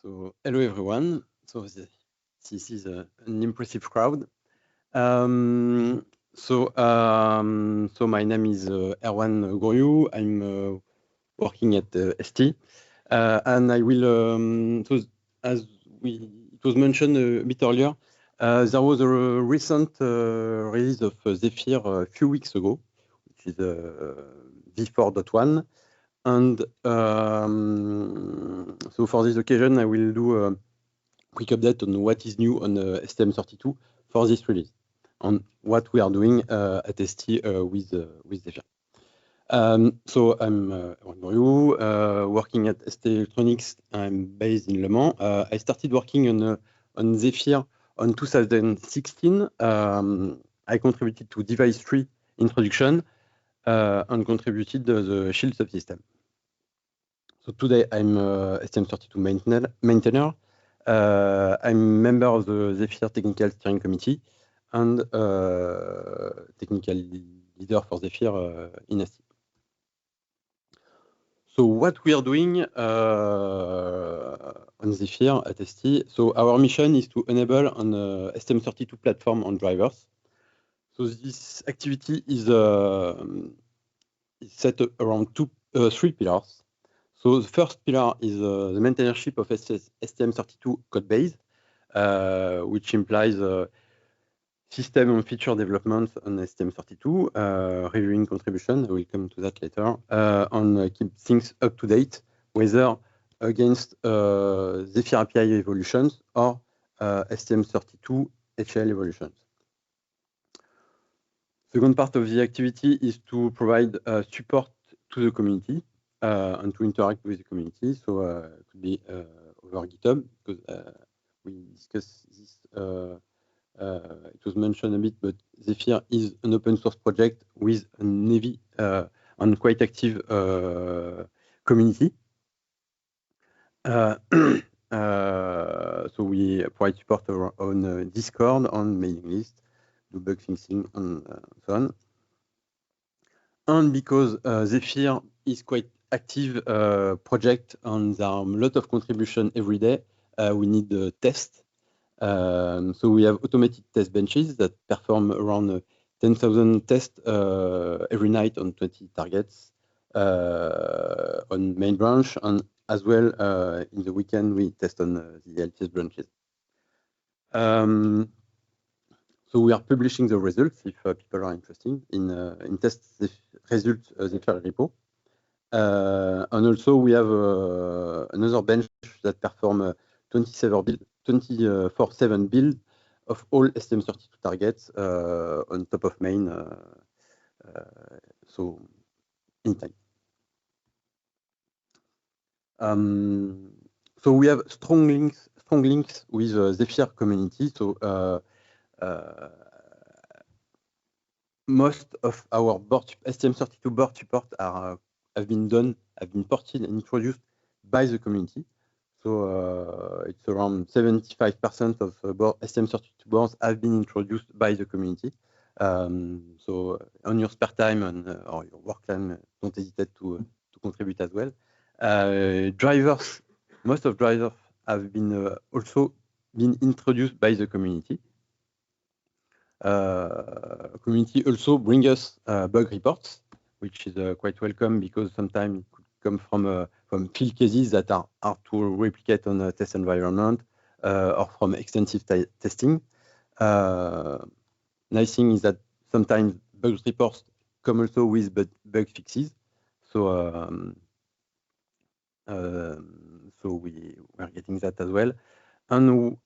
So hello everyone. So this is an impressive crowd. So my name is Erwan Goriou. I'm working at ST, and I will. So as it was mentioned a bit earlier, there was a recent release of Zephyr a few weeks ago, which is v4.1. And so for this occasion, I will do a quick update on what is new on STM32 for this release, on what we are doing at ST with Zephyr. So I'm Erwan Goriou, working at ST Electronics. I'm based in Le Mans. I started working on Zephyr on 2016. I contributed to device 3 introduction and contributed the shield subsystem. So today I'm STM32 maintainer. I'm member of the Zephyr Technical Steering Committee and technical leader for Zephyr in ST. So what we are doing on Zephyr at ST, so our mission is to enable an STM32 platform on drivers. So this activity is set around three pillars. So the first pillar is the maintainership of STM32 code base, which implies system and feature development on STM32, reviewing contribution, I will come to that later, and keep things up to date, whether against Zephyr API evolutions or STM32 HL evolutions. Second part of the activity is to provide support to the community and to interact with the community. So it could be over GitHub, because we discussed this. It was mentioned a bit, but Zephyr is an open source project with a heavy and quite active community. So we provide support on Discord, on mailing list, do bug fixing, and so on. And because Zephyr is quite active project and there are a lot of contribution every day, we need the test. So we have automated test benches that perform around 10,000 tests every night on 20 targets on main branch, and as well in the weekend we test on the LTS branches. So we are publishing the results if people are interested in test results Zephyr repo. And also we have another bench that perform 24/7 build of all STM32 targets on top of main, so in time. So we have strong links with Zephyr community. So most of our STM32 board support have been ported and introduced by the community. So it's around 75% of STM32 boards have been introduced by the community. So on your spare time or your work time, don't hesitate to contribute as well. Drivers, most of drivers have been also been introduced by the community. Community also bring us bug reports, which is quite welcome, because sometimes it could come from field cases that are hard to replicate on a test environment or from extensive testing. Nice thing is that sometimes bug reports come also with bug fixes. So so we are getting that as well. And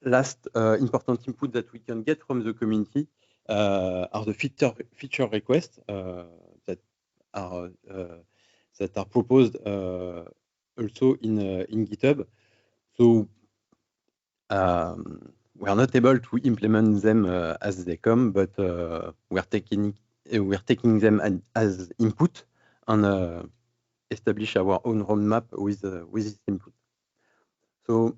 last important input that we can get from the community are the feature requests that are proposed also in GitHub. So we are not able to implement them as they come, but we are taking them as input and establish our own roadmap with this input. So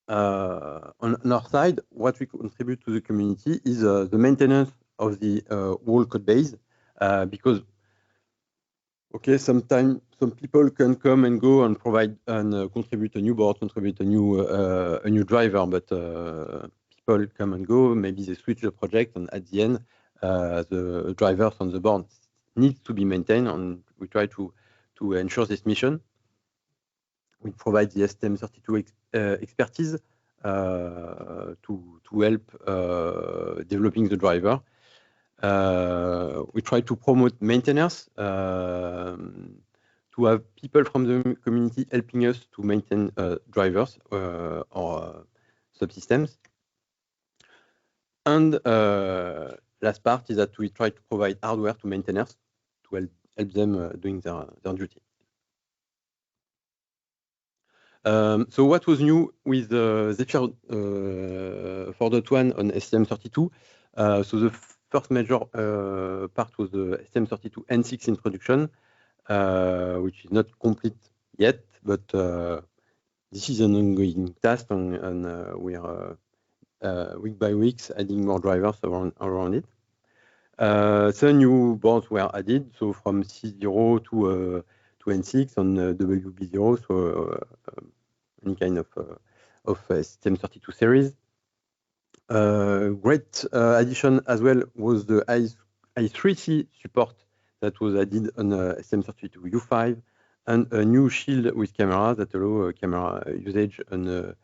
on our side, what we contribute to the community is the maintenance of the whole code base, because sometimes some people can come and go and provide and contribute a new board, contribute a new driver, but people come and go. Maybe they switch the project, and at the end, the drivers on the board need to be maintained, and we try to ensure this mission. We provide the STM32 expertise to help developing the driver. We try to promote maintenance, to have people from the community helping us to maintain drivers or subsystems. And last part is that we try to provide hardware to maintainers to help them doing their duty. So what was new with Zephyr 4.1 on STM32? So the first major part was the STM32 N6 introduction, which is not complete yet, but this is an ongoing task, and we are week by week adding more drivers around it. So new boards were added, so from C0 to N6 on WB0, so any kind of STM32 series. Great addition as well was the I3C support that was added on STM32 U5, and a new shield with camera that allow camera usage on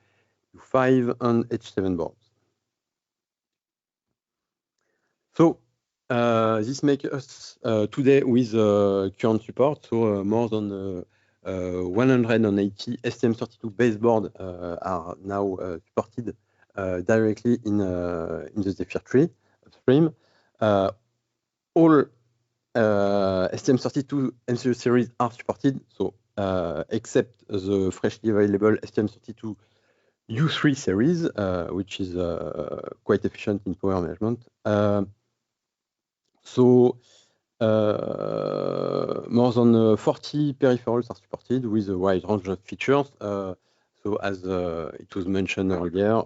U5 and H7 boards. So this makes us today with current support, so more than 180 STM32 baseboard are now supported directly in the Zephyr tree upstream. All STM32 MCU series are supported, so except the freshly available STM32 U3 series, which is quite efficient in power management. So more than 40 peripherals are supported with a wide range of features. So as it was mentioned earlier,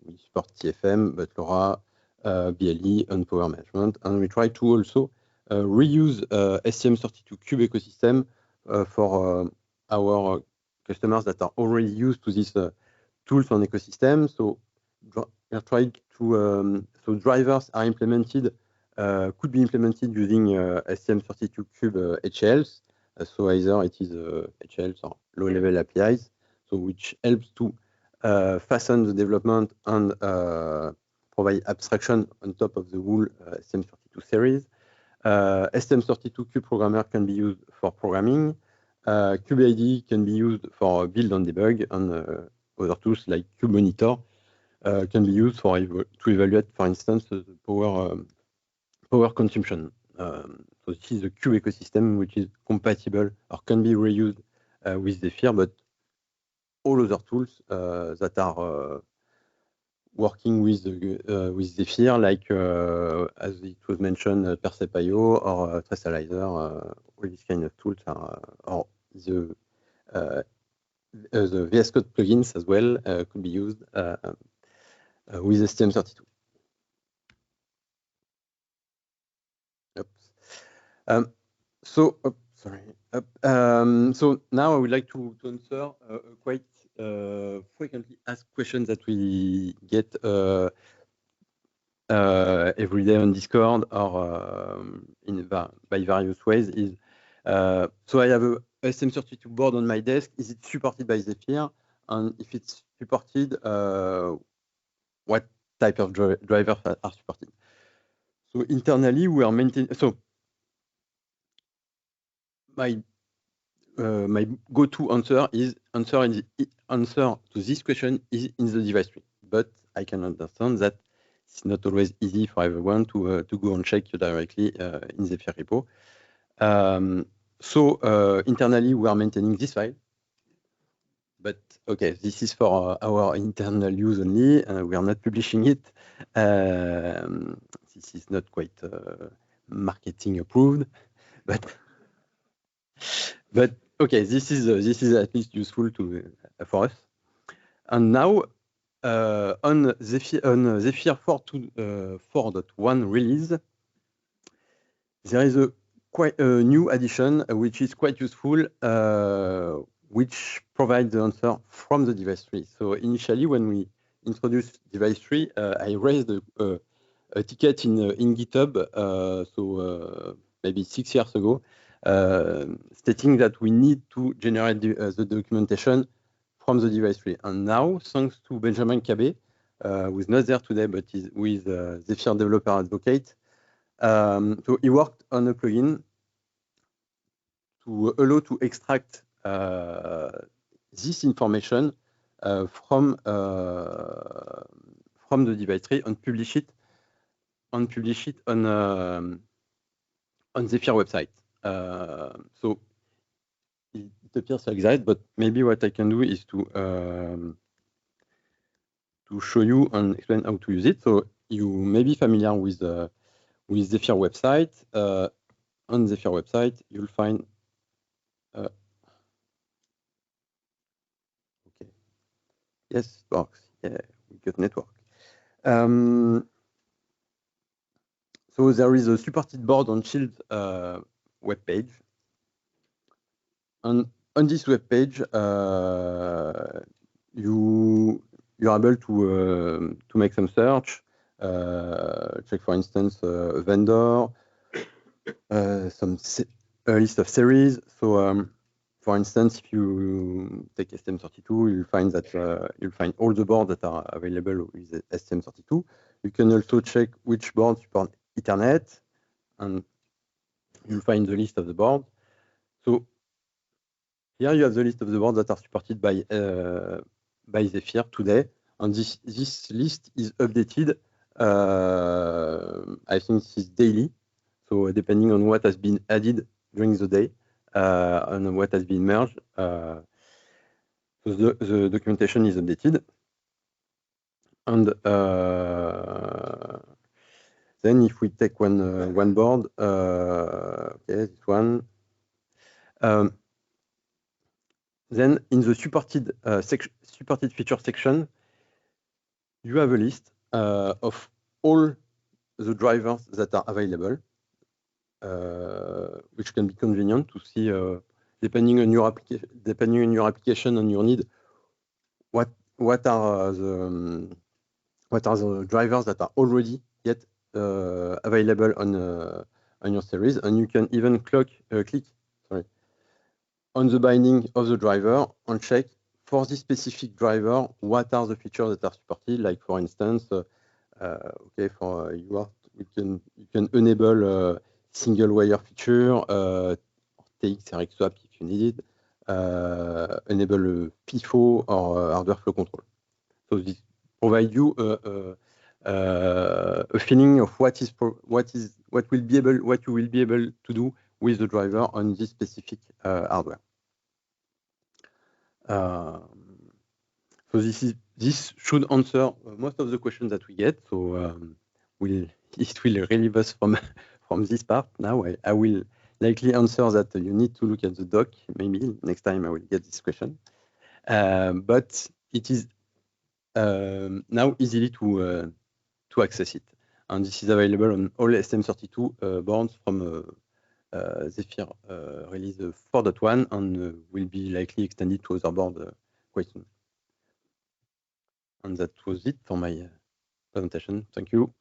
we support TFM, but LoRa, BLE, and power management. And we try to also reuse STM32 Cube ecosystem for our customers that are already used to these tools and ecosystem. So we are trying to, so drivers are implemented, could be implemented using STM32 Cube HLs. So either it is HLs or low-level APIs, so which helps to fasten the development and provide abstraction on top of the whole STM32 series. STM32 Cube Programmer can be used for programming. Cube ID can be used for build and debug, and other tools like Cube Monitor can be used for to evaluate, for instance, the power consumption. So this is the Cube ecosystem, which is compatible or can be reused with Zephyr, but all other tools that are working with Zephyr, like as it was mentioned, Percep.io or Tracealyzer, all these kind of tools are, or the VS Code plugins as well could be used with STM32. So now I would like to answer quite frequently asked questions that we get every day on Discord or by various ways. Is so I have a STM32 board on my desk. Is it supported by Zephyr? And if it's supported, what type of drivers are supported? So internally, we are maintaining. So my go-to answer to this question is in the device tree, but I can understand that it's not always easy for everyone to go and check directly in the Zephyr repo. So internally, we are maintaining this file, but okay, this is for our internal use only. We are not publishing it. This is not quite marketing approved, but okay, this is at least useful for us. And now on Zephyr 4.1 release, there is a quite a new addition, which is quite useful, which provides the answer from the device tree. So initially, when we introduced device tree, I raised a ticket in GitHub, maybe 6 years ago, stating that we need to generate the documentation from the device tree. And now, thanks to Benjamin Cabé, who's not there today, but is with Zephyr Developer Advocate, so he worked on a plugin to allow to extract this information from the device tree and publish it on Zephyr website. So it appears like that, but maybe what I can do is to show you and explain how to use it. So you may be familiar with Zephyr website. On Zephyr website, you'll find okay. Yes, it works. Yeah, we got network. So there is a supported board on Shield web page. And on this web page, you're able to make some search, check, for instance, a vendor, a list of series. So, for instance, if you take STM32, you'll find that you'll find all the boards that are available with STM32. You can also check which boards support Ethernet, and you'll find the list of the boards. So here you have the list of the boards that are supported by Zephyr today, and this list is updated. I think this is daily, so depending on what has been added during the day and what has been merged, so the documentation is updated. And then if we take one board, okay, this one. Then in the supported feature section, you have a list of all the drivers that are available, which can be convenient to see, depending on your application and your need, what are the drivers that are already yet available on your series, and you can even click on the binding of the driver and check for this specific driver what are the features that are supported. Like, for instance, okay, for UART, you can enable single wire feature, TX RX swap if you need it, enable PIFO or hardware flow control. So this provides you a feeling of what you will be able to do with the driver on this specific hardware. So this should answer most of the questions that we get. So it will relieve us from this part. Now I will likely answer that you need to look at the doc. Maybe next time I will get this question. But it is now easily to access it, and this is available on all STM32 boards from Zephyr release 4.1 and will be likely extended to other boards quite soon. And that was it for my presentation. Thank you.